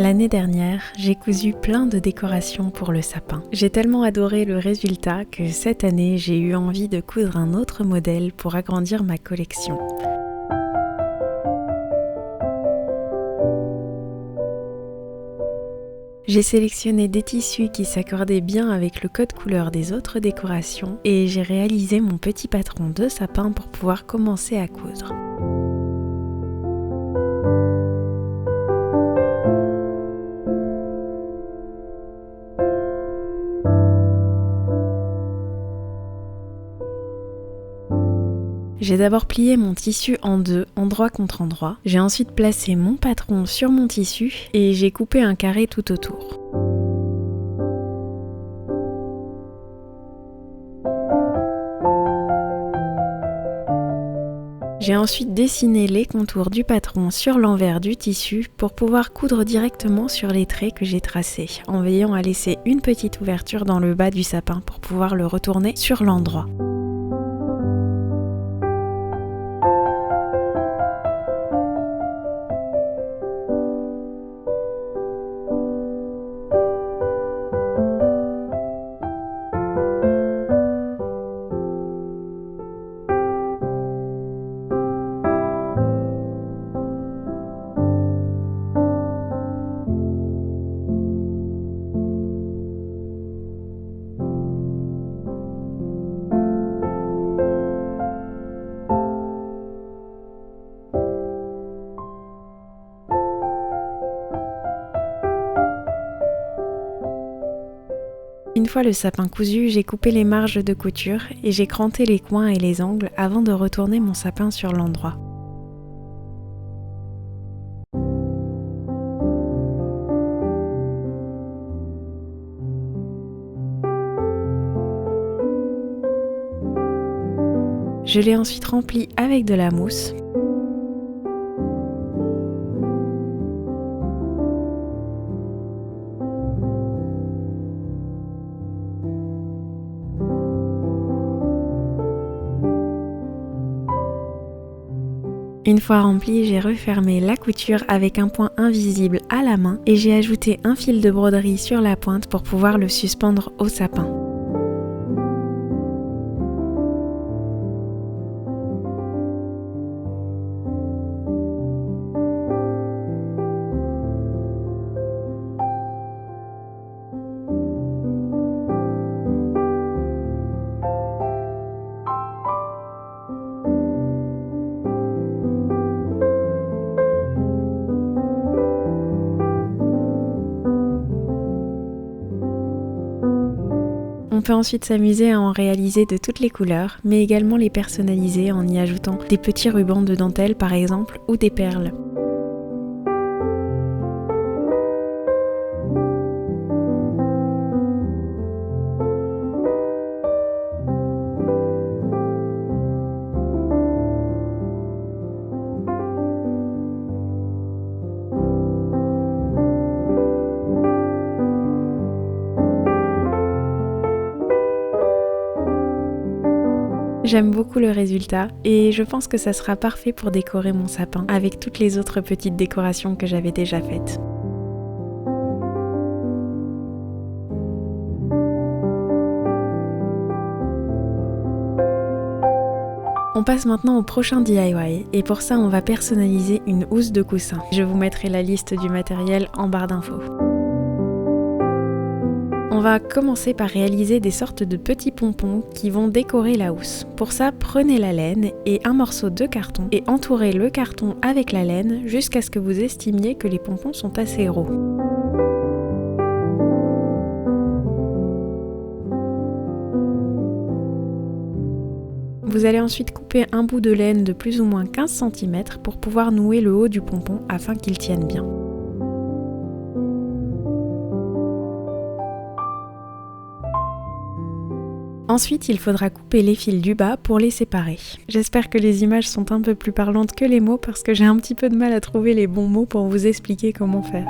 L'année dernière, j'ai cousu plein de décorations pour le sapin. J'ai tellement adoré le résultat que cette année, j'ai eu envie de coudre un autre modèle pour agrandir ma collection. J'ai sélectionné des tissus qui s'accordaient bien avec le code couleur des autres décorations et j'ai réalisé mon petit patron de sapin pour pouvoir commencer à coudre. J'ai d'abord plié mon tissu en deux, endroit contre endroit. J'ai ensuite placé mon patron sur mon tissu et j'ai coupé un carré tout autour. J'ai ensuite dessiné les contours du patron sur l'envers du tissu pour pouvoir coudre directement sur les traits que j'ai tracés, en veillant à laisser une petite ouverture dans le bas du sapin pour pouvoir le retourner sur l'endroit. Une fois le sapin cousu, j'ai coupé les marges de couture et j'ai cranté les coins et les angles avant de retourner mon sapin sur l'endroit. Je l'ai ensuite rempli avec de la mousse. Une fois rempli, j'ai refermé la couture avec un point invisible à la main et j'ai ajouté un fil de broderie sur la pointe pour pouvoir le suspendre au sapin. On peut ensuite s'amuser à en réaliser de toutes les couleurs, mais également les personnaliser en y ajoutant des petits rubans de dentelle par exemple, ou des perles. J'aime beaucoup le résultat et je pense que ça sera parfait pour décorer mon sapin avec toutes les autres petites décorations que j'avais déjà faites. On passe maintenant au prochain DIY et pour ça on va personnaliser une housse de coussin. Je vous mettrai la liste du matériel en barre d'infos. On va commencer par réaliser des sortes de petits pompons qui vont décorer la housse. Pour ça, prenez la laine et un morceau de carton et entourez le carton avec la laine jusqu'à ce que vous estimiez que les pompons sont assez gros. Vous allez ensuite couper un bout de laine de plus ou moins 15 cm pour pouvoir nouer le haut du pompon afin qu'il tienne bien. Ensuite, il faudra couper les fils du bas pour les séparer. J'espère que les images sont un peu plus parlantes que les mots parce que j'ai un petit peu de mal à trouver les bons mots pour vous expliquer comment faire.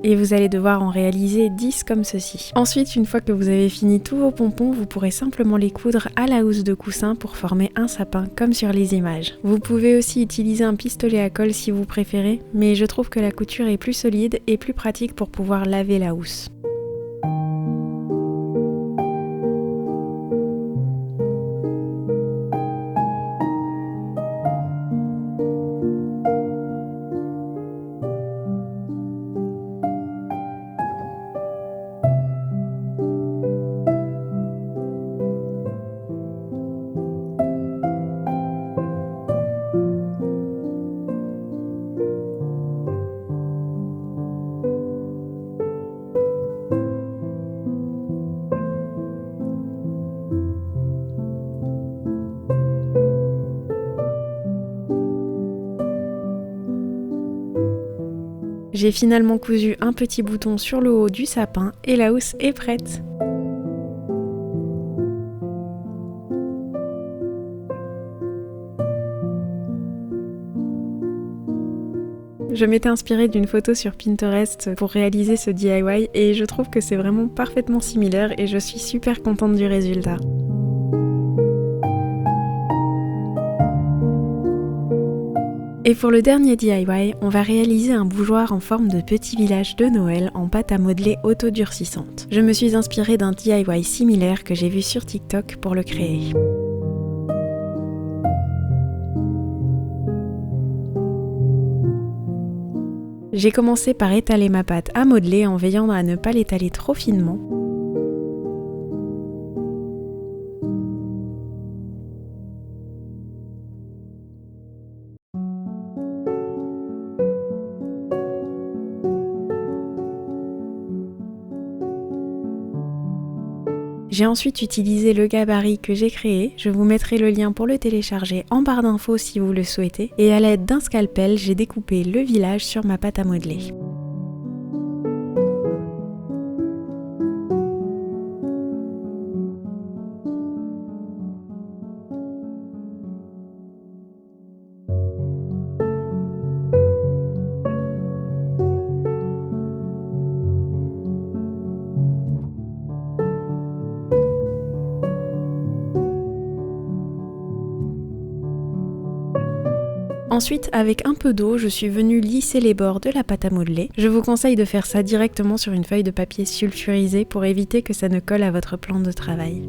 et vous allez devoir en réaliser 10 comme ceci. Ensuite, une fois que vous avez fini tous vos pompons, vous pourrez simplement les coudre à la housse de coussin pour former un sapin comme sur les images. Vous pouvez aussi utiliser un pistolet à colle si vous préférez, mais je trouve que la couture est plus solide et plus pratique pour pouvoir laver la housse. J'ai finalement cousu un petit bouton sur le haut du sapin et la housse est prête. Je m'étais inspirée d'une photo sur Pinterest pour réaliser ce DIY et je trouve que c'est vraiment parfaitement similaire et je suis super contente du résultat. Et pour le dernier DIY, on va réaliser un bougeoir en forme de petit village de Noël en pâte à modeler autodurcissante. Je me suis inspirée d'un DIY similaire que j'ai vu sur TikTok pour le créer. J'ai commencé par étaler ma pâte à modeler en veillant à ne pas l'étaler trop finement. J'ai ensuite utilisé le gabarit que j'ai créé, je vous mettrai le lien pour le télécharger en barre d'infos si vous le souhaitez, et à l'aide d'un scalpel, j'ai découpé le village sur ma pâte à modeler. Ensuite, avec un peu d'eau, je suis venue lisser les bords de la pâte à modeler. Je vous conseille de faire ça directement sur une feuille de papier sulfurisé pour éviter que ça ne colle à votre plan de travail.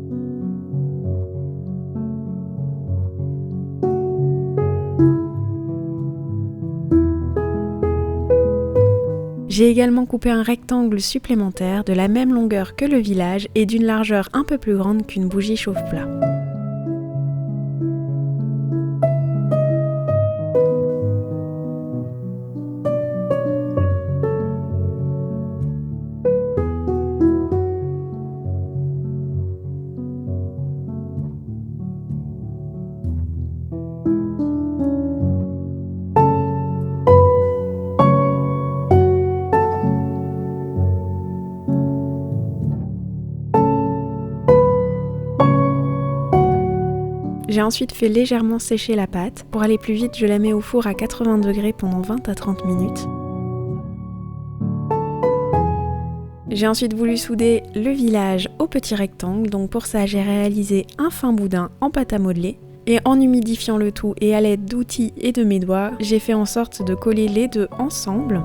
J'ai également coupé un rectangle supplémentaire de la même longueur que le village et d'une largeur un peu plus grande qu'une bougie chauffe-plat. J'ai ensuite fait légèrement sécher la pâte. Pour aller plus vite, je la mets au four à 80 degrés pendant 20 à 30 minutes. J'ai ensuite voulu souder le village au petit rectangle, donc pour ça j'ai réalisé un fin boudin en pâte à modeler. Et en humidifiant le tout et à l'aide d'outils et de mes doigts, j'ai fait en sorte de coller les deux ensemble.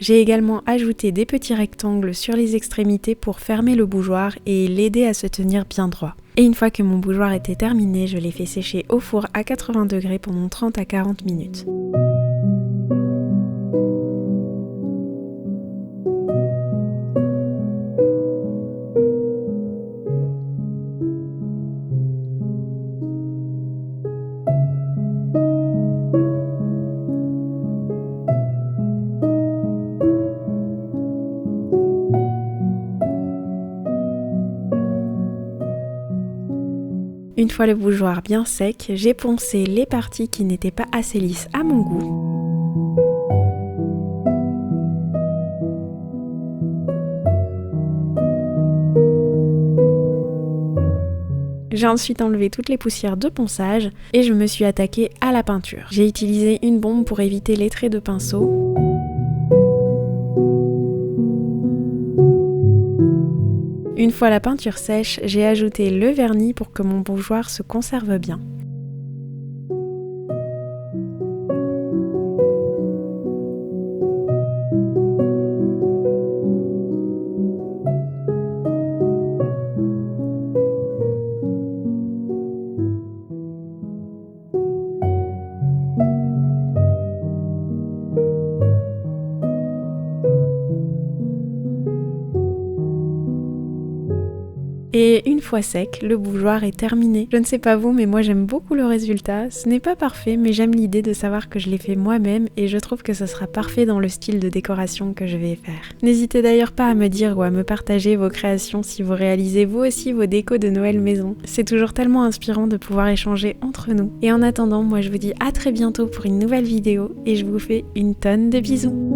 J'ai également ajouté des petits rectangles sur les extrémités pour fermer le bougeoir et l'aider à se tenir bien droit. Et une fois que mon bougeoir était terminé, je l'ai fait sécher au four à 80 degrés pendant 30 à 40 minutes. Une fois le bougeoir bien sec, j'ai poncé les parties qui n'étaient pas assez lisses à mon goût. J'ai ensuite enlevé toutes les poussières de ponçage et je me suis attaquée à la peinture. J'ai utilisé une bombe pour éviter les traits de pinceau. Une fois la peinture sèche, j'ai ajouté le vernis pour que mon bougeoir se conserve bien. Et une fois sec, le bougeoir est terminé. Je ne sais pas vous, mais moi j'aime beaucoup le résultat. Ce n'est pas parfait, mais j'aime l'idée de savoir que je l'ai fait moi-même et je trouve que ce sera parfait dans le style de décoration que je vais faire. N'hésitez d'ailleurs pas à me dire ou à me partager vos créations si vous réalisez vous aussi vos décos de Noël maison. C'est toujours tellement inspirant de pouvoir échanger entre nous. Et en attendant, moi je vous dis à très bientôt pour une nouvelle vidéo et je vous fais une tonne de bisous.